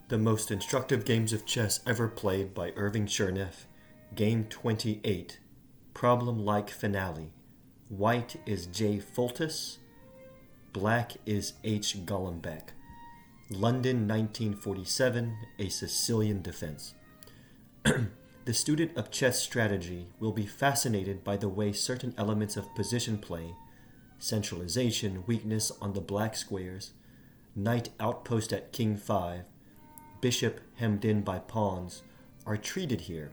The most instructive games of chess ever played by Irving Chernev. Game 28. Problem-like finale. White is J. Foltys. Black is H. Golombek. London, 1947, a Sicilian defense. The student of chess strategy will be fascinated by the way certain elements of position play, centralization, weakness on the black squares, knight outpost at king 5, bishop hemmed in by pawns, are treated here.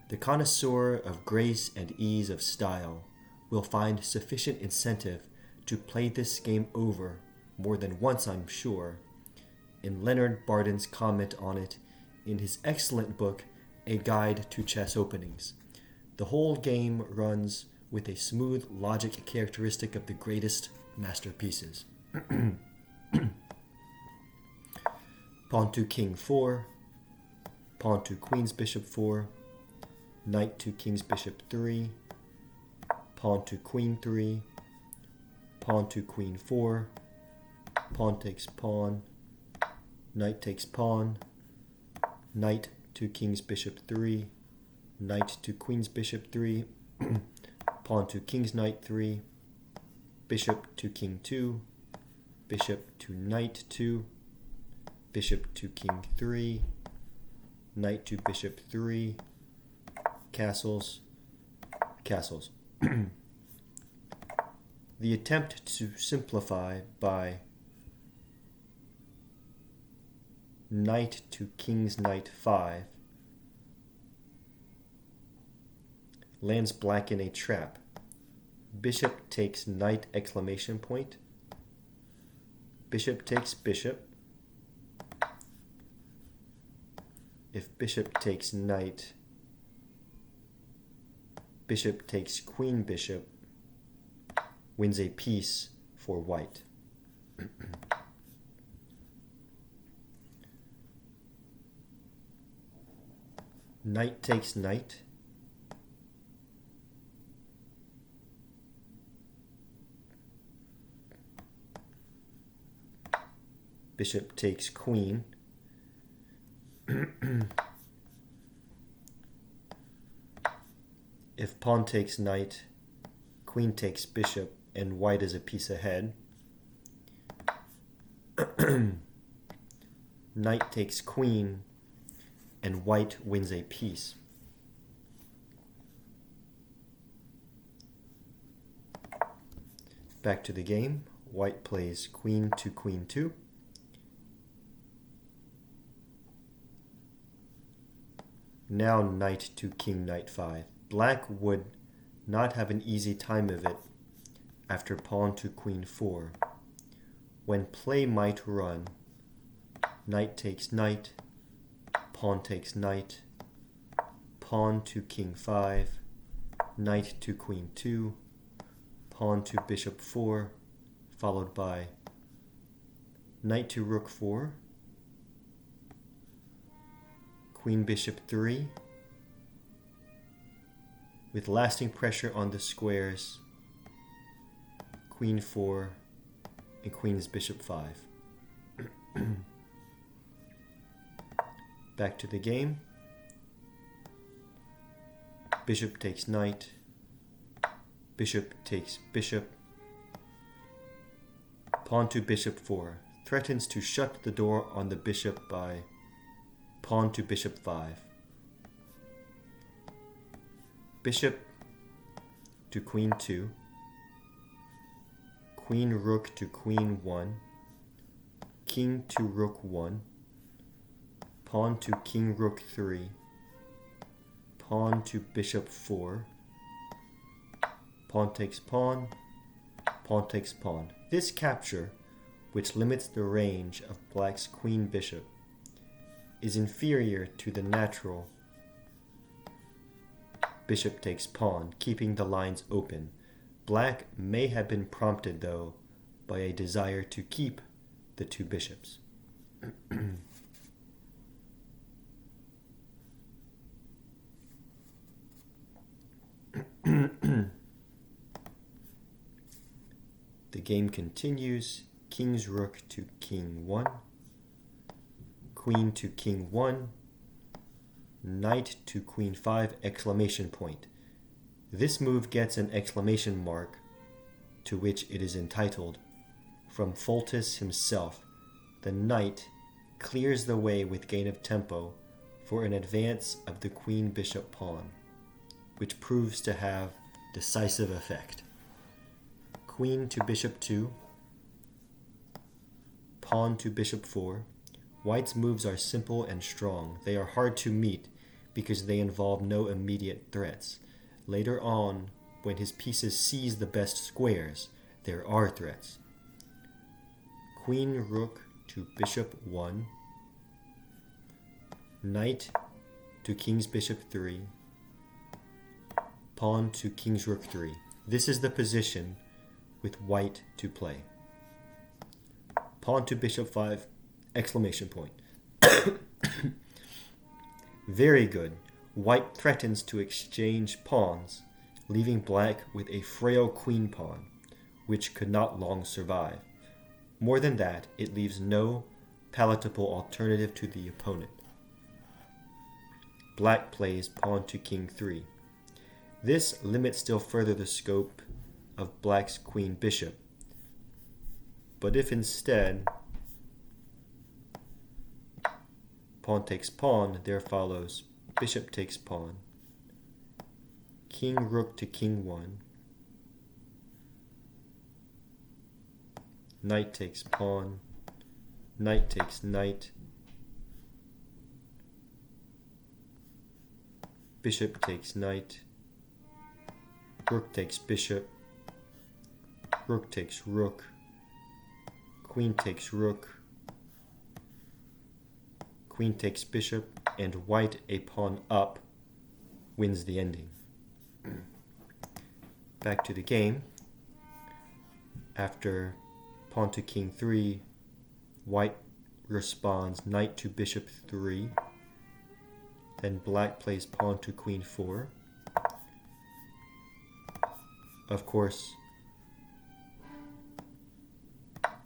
The connoisseur of grace and ease of style will find sufficient incentive to play this game over more than once, I'm sure, in Leonard Barden's comment on it in his excellent book, A Guide to Chess Openings. The whole game runs with a smooth logic characteristic of the greatest masterpieces. Pawn to king 4, pawn to queen's bishop 4, knight to king's bishop 3, pawn to queen 3, pawn to queen 4, pawn takes pawn, knight takes pawn, knight to king's bishop 3, knight to queen's bishop 3, pawn to king's knight 3, bishop to king 2, bishop to knight 2, bishop to king 3, knight to bishop 3, castles, castles. The attempt to simplify by knight to king's knight 5 lands black in a trap. Bishop takes knight exclamation point. Bishop takes bishop. If bishop takes knight, bishop takes queen bishop, wins a piece for white. Knight takes knight. Bishop takes queen. If pawn takes knight, queen takes bishop, and white is a piece ahead. Knight takes queen, and white wins a piece. Back to the game. White plays queen to queen 2. Now knight to king knight 5. Black would not have an easy time of it after pawn to queen 4. When play might run, knight takes knight, pawn takes knight, pawn to king 5, knight to queen 2, pawn to bishop 4, followed by knight to rook 4, queen bishop 3, with lasting pressure on the squares, queen 4, and queen's bishop 5. Back to the game. Bishop takes knight, bishop takes bishop, pawn to bishop 4, threatens to shut the door on the bishop by pawn to bishop 5. Bishop to queen 2, queen rook to queen 1, king to rook 1, pawn to king rook 3, pawn to bishop 4, pawn takes pawn, pawn takes pawn. This capture, which limits the range of black's queen bishop, is inferior to the natural bishop takes pawn, keeping the lines open. Black may have been prompted, though, by a desire to keep the two bishops. The game continues. King's rook to king 1, queen to king 1, knight to queen 5, exclamation point. This move gets an exclamation mark, to which it is entitled, from Foltys himself. The knight clears the way with gain of tempo for an advance of the queen bishop pawn, which proves to have decisive effect. Queen to bishop 2, pawn to bishop 4. White's moves are simple and strong. They are hard to meet because they involve no immediate threats. Later on, when his pieces seize the best squares, there are threats. Queen rook to bishop 1, knight to king's bishop 3, pawn to king's rook 3. This is the position with white to play. Pawn to bishop 5, exclamation point. Very good. White threatens to exchange pawns, leaving black with a frail queen pawn, which could not long survive. More than that, it leaves no palatable alternative to the opponent. Black plays pawn to king 3. This limits still further the scope of black's queen bishop. But if instead pawn takes pawn, there follows bishop takes pawn, king rook to king 1, knight takes pawn, knight takes knight, bishop takes knight, rook takes bishop, rook takes rook, queen takes rook, queen takes bishop, and white, a pawn up, wins the ending. Back to the game. After pawn to king 3, white responds knight to bishop 3. Then black plays pawn to queen 4. Of course,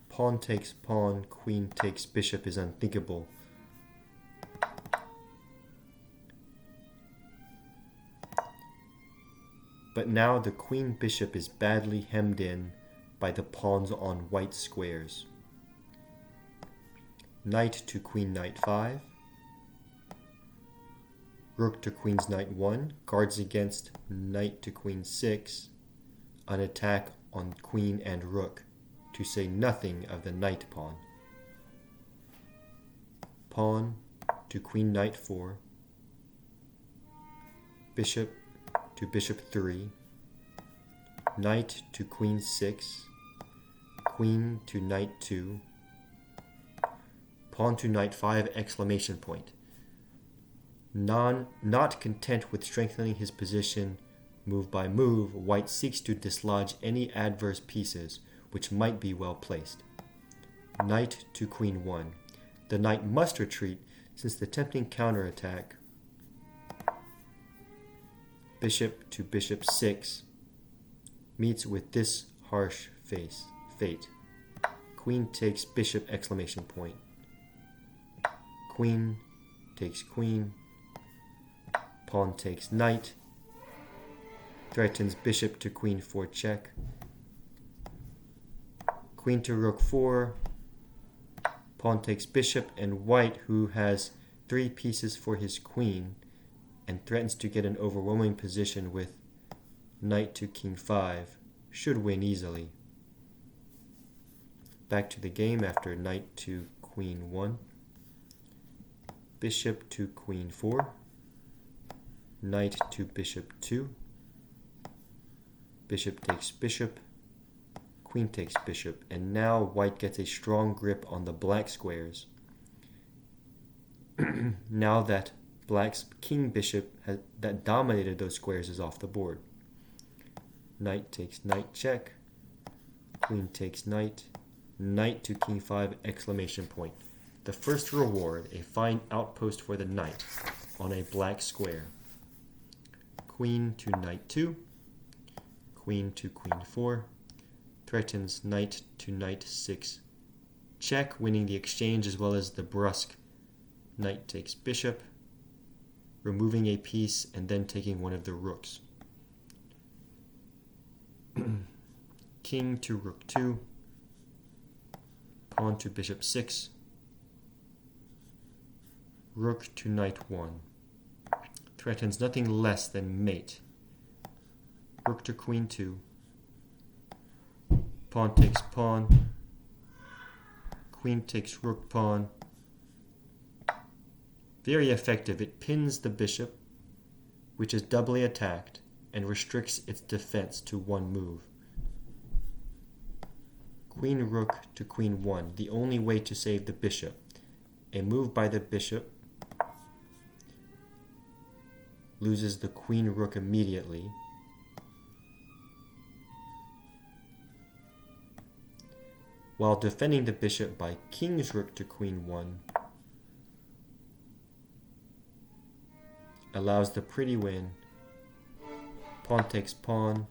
pawn takes pawn, queen takes bishop is unthinkable. But now the queen bishop is badly hemmed in by the pawns on white squares. Knight to queen knight 5. Rook to queen's knight 1 guards against knight to queen 6, an attack on queen and rook, to say nothing of the knight pawn. Pawn to queen knight 4. Bishop to bishop 3, knight to queen 6, queen to knight 2, pawn to knight 5, exclamation point. Not content with strengthening his position move by move, white seeks to dislodge any adverse pieces which might be well placed. Knight to queen 1. The knight must retreat since the tempting counterattack bishop to bishop 6 meets with this harsh fate. Queen takes bishop, exclamation point. Queen takes queen. Pawn takes knight. Threatens bishop to queen 4 check. Queen to rook 4. Pawn takes bishop, and white, who has 3 pieces for his queen, and threatens to get an overwhelming position with knight to king 5, should win easily. Back to the game after knight to queen 1, bishop to queen 4, knight to bishop 2, bishop takes bishop, queen takes bishop, and now white gets a strong grip on the black squares. Now that black's king bishop that dominated those squares is off the board. Knight takes knight check, queen takes knight, knight to king 5, exclamation point. The first reward, a fine outpost for the knight on a black square. Queen to knight 2, queen to queen 4, threatens knight to knight 6 check, winning the exchange as well as the brusque Knight takes bishop, removing a piece and then taking one of the rooks. King to rook 2, pawn to bishop 6, rook to knight 1. Threatens nothing less than mate. Rook to queen 2, pawn takes pawn, queen takes rook pawn. Very effective. It pins the bishop, which is doubly attacked, and restricts its defense to one move. Queen rook to queen 1, the only way to save the bishop. A move by the bishop loses the queen rook immediately. While defending the bishop by king's rook to queen 1 allows the pretty win. Pawn takes pawn,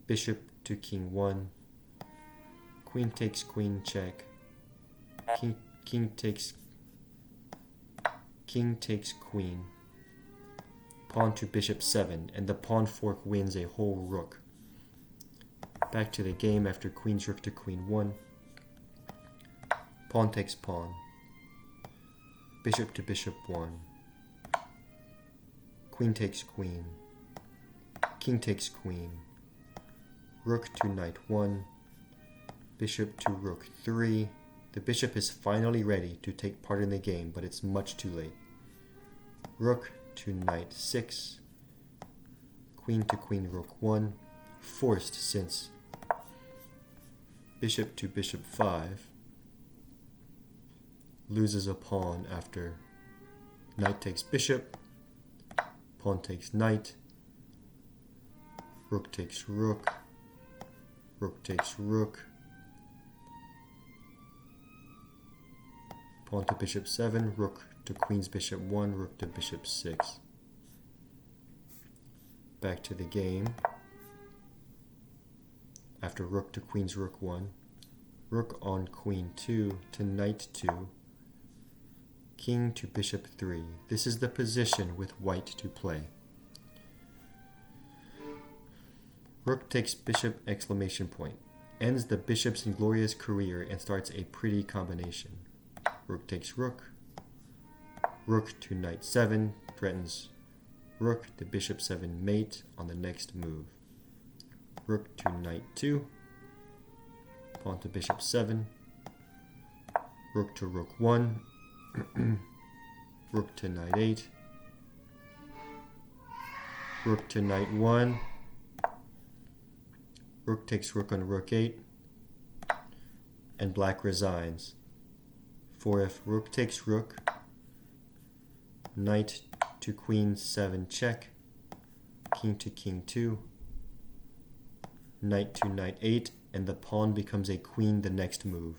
bishop to king 1, queen takes queen check, king takes queen, pawn to bishop 7, and the pawn fork wins a whole rook. Back to the game after queen's rook to queen 1, pawn takes pawn, bishop to bishop 1, queen takes queen, king takes queen, rook to knight 1, bishop to rook 3. The bishop is finally ready to take part in the game, but it's much too late. Rook to knight 6, queen to queen rook 1, forced since bishop to bishop 5 loses a pawn after knight takes bishop, pawn takes knight, rook takes rook, rook takes rook, pawn to bishop 7, rook to queen's bishop 1, rook to bishop 6. Back to the game. After rook to queen's rook 1, rook on queen 2 to knight 2, king to bishop 3. This is the position with white to play. Rook takes bishop exclamation point. Ends the bishop's inglorious career and starts a pretty combination. Rook takes rook. Rook to knight 7 threatens rook to bishop 7 mate on the next move. Rook to knight 2. Pawn to bishop 7. Rook to rook 1. Rook to knight 8. Rook to knight 1. Rook takes rook on rook 8. And black resigns. For if rook takes rook, knight to queen 7 check, king to king 2, knight to knight 8, and the pawn becomes a queen the next move.